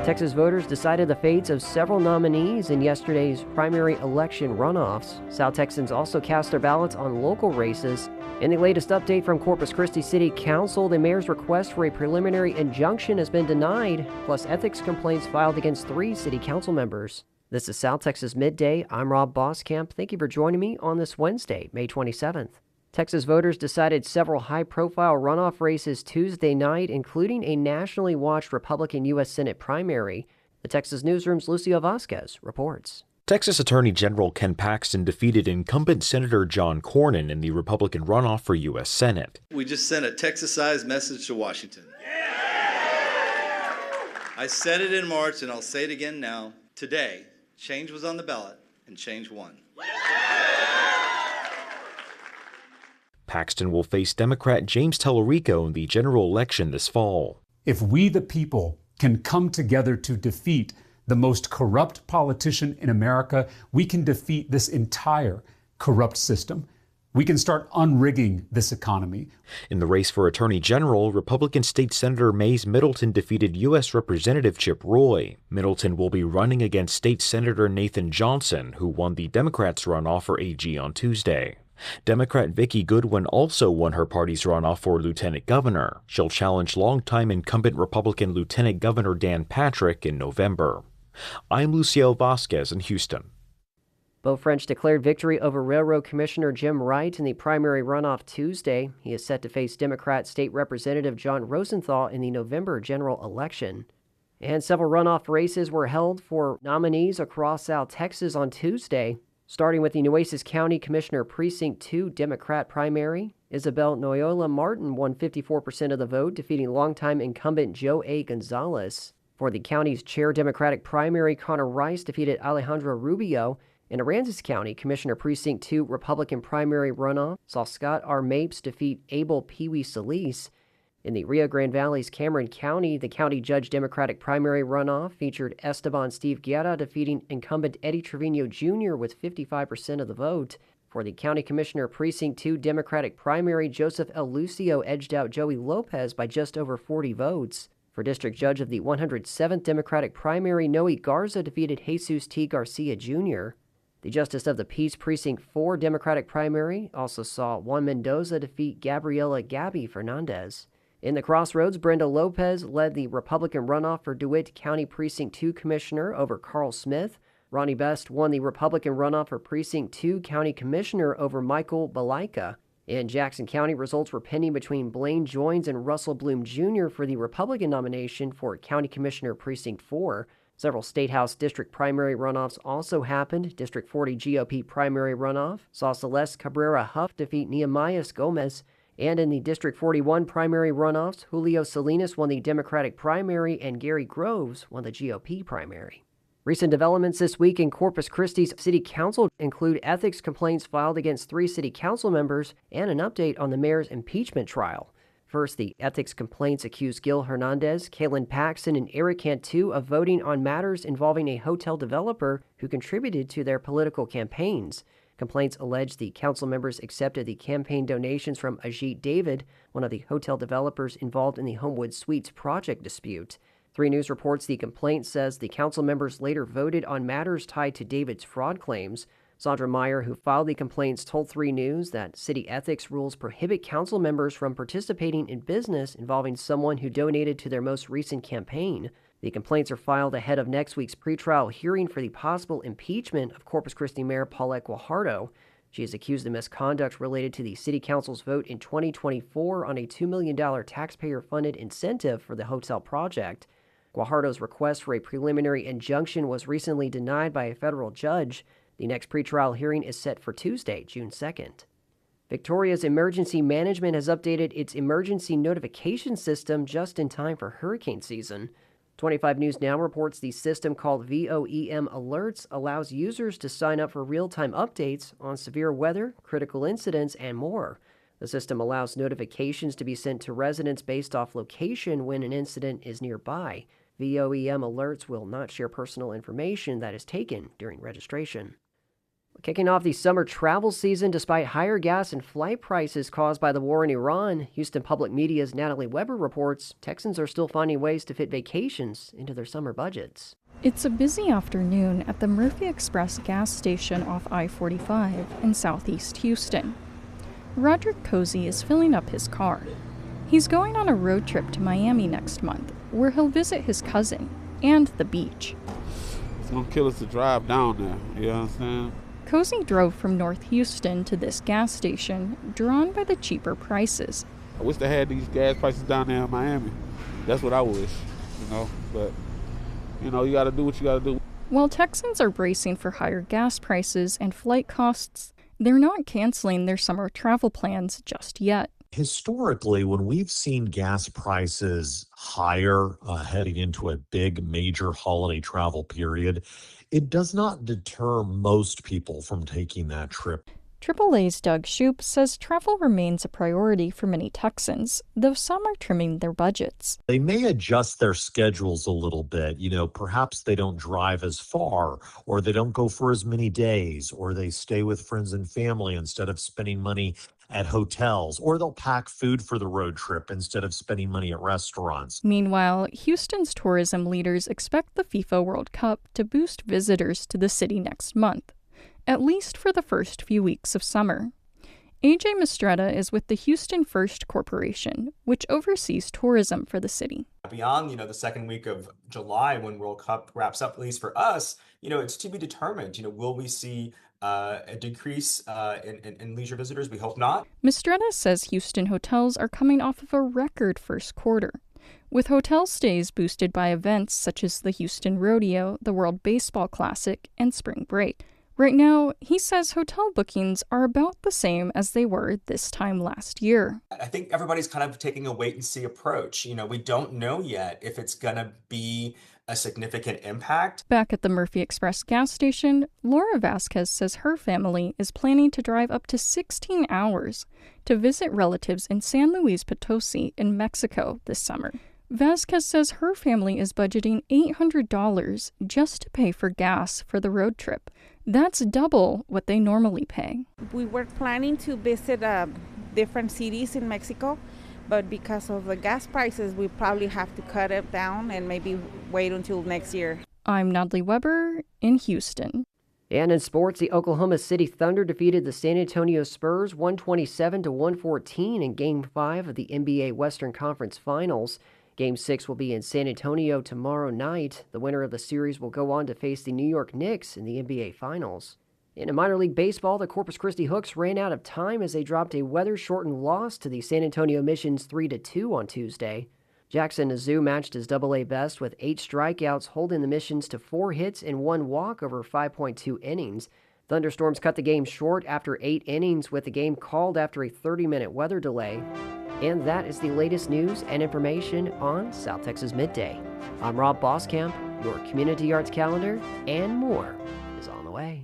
Texas voters decided the fates of several nominees in yesterday's primary election runoffs. South Texans also cast their ballots on local races. In the latest update from Corpus Christi City Council, the mayor's request for a preliminary injunction has been denied, plus ethics complaints filed against 3 city council members. This is South Texas Midday. I'm Rob Boskamp. Thank you for joining me on this Wednesday, May 27th. Texas voters decided several high-profile runoff races Tuesday night, including a nationally watched Republican U.S. Senate primary. The Texas Newsroom's Lucio Vasquez reports. Texas Attorney General Ken Paxton defeated incumbent Senator John Cornyn in the Republican runoff for U.S. Senate. We just sent a Texas-sized message to Washington. I said it in March, and I'll say it again now. Today, change was on the ballot, and change won. Paxton will face Democrat James Tellerico in the general election this fall. If we, the people, can come together to defeat the most corrupt politician in America, we can defeat this entire corrupt system. We can start unrigging this economy. In the race for Attorney General, Republican State Senator Mays Middleton defeated U.S. Representative Chip Roy. Middleton will be running against State Senator Nathan Johnson, who won the Democrats' runoff for AG on Tuesday. Democrat Vicki Goodwin also won her party's runoff for lieutenant governor. She'll challenge longtime incumbent Republican Lieutenant Governor Dan Patrick in November. I'm Lucio Vasquez in Houston. Beau French declared victory over Railroad Commissioner Jim Wright in the primary runoff Tuesday. He is set to face Democrat State Representative John Rosenthal in the November general election. And several runoff races were held for nominees across South Texas on Tuesday. Starting with the Nueces County Commissioner Precinct 2 Democrat primary, Isabel Noyola Martin won 54% of the vote, defeating longtime incumbent Joe A. Gonzalez. For the county's chair Democratic primary, Connor Rice defeated Alejandro Rubio. In Aransas County, Commissioner Precinct 2 Republican primary runoff saw Scott R. Mapes defeat Abel Pee Wee Solis. In the Rio Grande Valley's Cameron County, the county judge Democratic primary runoff featured Esteban Steve Guerra defeating incumbent Eddie Trevino Jr. with 55% of the vote. For the county commissioner Precinct 2 Democratic primary, Joseph L. Lucio edged out Joey Lopez by just over 40 votes. For district judge of the 107th Democratic primary, Noe Garza defeated Jesus T. Garcia Jr. The Justice of the Peace Precinct 4 Democratic primary also saw Juan Mendoza defeat Gabriela Gabby Fernandez. In the Crossroads, Brenda Lopez led the Republican runoff for DeWitt County Precinct 2 Commissioner over Carl Smith. Ronnie Best won the Republican runoff for Precinct 2 County Commissioner over Michael Balaika. In Jackson County, results were pending between Blaine Joines and Russell Bloom Jr. for the Republican nomination for County Commissioner Precinct 4. Several State House district primary runoffs also happened. District 40 GOP primary runoff saw Celeste Cabrera Huff defeat Nehemiah Gomez. And in the District 41 primary runoffs, Julio Salinas won the Democratic primary and Gary Groves won the GOP primary. Recent developments this week in Corpus Christi's City Council include ethics complaints filed against 3 city council members and an update on the mayor's impeachment trial. First, the ethics complaints accuse Gil Hernandez, Kalen Paxton, and Eric Cantu of voting on matters involving a hotel developer who contributed to their political campaigns. Complaints allege the council members accepted the campaign donations from Ajit David, one of the hotel developers involved in the Homewood Suites project dispute. 3 News reports the complaint says the council members later voted on matters tied to David's fraud claims. Sandra Meyer, who filed the complaints, told 3 News that city ethics rules prohibit council members from participating in business involving someone who donated to their most recent campaign. The complaints are filed ahead of next week's pretrial hearing for the possible impeachment of Corpus Christi Mayor Paulette Guajardo. She is accused of misconduct related to the City Council's vote in 2024 on a $2 million taxpayer-funded incentive for the hotel project. Guajardo's request for a preliminary injunction was recently denied by a federal judge. The next pretrial hearing is set for Tuesday, June 2nd. Victoria's emergency management has updated its emergency notification system just in time for hurricane season. 25 News Now reports the system called VOEM Alerts allows users to sign up for real-time updates on severe weather, critical incidents, and more. The system allows notifications to be sent to residents based off location when an incident is nearby. VOEM Alerts will not share personal information that is taken during registration. Kicking off the summer travel season despite higher gas and flight prices caused by the war in Iran, Houston Public Media's Natalie Weber reports Texans are still finding ways to fit vacations into their summer budgets. It's a busy afternoon at the Murphy Express gas station off I-45 in southeast Houston. Roderick Cozy is filling up his car. He's going on a road trip to Miami next month, where he'll visit his cousin and the beach. It's gonna kill us to drive down there, you know what I'm saying? Cozy drove from North Houston to this gas station, drawn by the cheaper prices. I wish they had these gas prices down there in Miami. That's what I wish, but, you gotta do what you gotta do. While Texans are bracing for higher gas prices and flight costs, they're not canceling their summer travel plans just yet. Historically, when we've seen gas prices higher heading into a big major holiday travel period, it does not deter most people from taking that trip. AAA's Doug Shoup says travel remains a priority for many Texans, though some are trimming their budgets. They may adjust their schedules a little bit. Perhaps they don't drive as far, or they don't go for as many days, or they stay with friends and family instead of spending money at hotels, or they'll pack food for the road trip instead of spending money at restaurants. Meanwhile, Houston's tourism leaders expect the FIFA World Cup to boost visitors to the city next month, at least for the first few weeks of summer. AJ Mistretta is with the Houston First Corporation, which oversees tourism for the city. Beyond, the second week of July when World Cup wraps up, at least for us, it's to be determined. Will we see a decrease in leisure visitors? We hope not. Mistretta says Houston hotels are coming off of a record first quarter, with hotel stays boosted by events such as the Houston Rodeo, the World Baseball Classic, and Spring Break. Right now, he says hotel bookings are about the same as they were this time last year. I think everybody's kind of taking a wait-and-see approach. We don't know yet if it's going to be a significant impact. Back at the Murphy Express gas station, Laura Vasquez says her family is planning to drive up to 16 hours to visit relatives in San Luis Potosi in Mexico this summer. Vasquez says her family is budgeting $800 just to pay for gas for the road trip. That's double what they normally pay. We were planning to visit different cities in Mexico, but because of the gas prices, we probably have to cut it down and maybe wait until next year. I'm Natalie Weber in Houston. And in sports, the Oklahoma City Thunder defeated the San Antonio Spurs 127-114 in Game 5 of the NBA Western Conference Finals. Game 6 will be in San Antonio tomorrow night. The winner of the series will go on to face the New York Knicks in the NBA Finals. In minor league baseball, the Corpus Christi Hooks ran out of time as they dropped a weather-shortened loss to the San Antonio Missions 3-2 on Tuesday. Jackson Azu matched his Double-A best with 8 strikeouts, holding the Missions to 4 hits and 1 walk over 5.2 innings. Thunderstorms cut the game short after 8 innings, with the game called after a 30-minute weather delay. And that is the latest news and information on South Texas Midday. I'm Rob Boskamp. Your community arts calendar and more is on the way.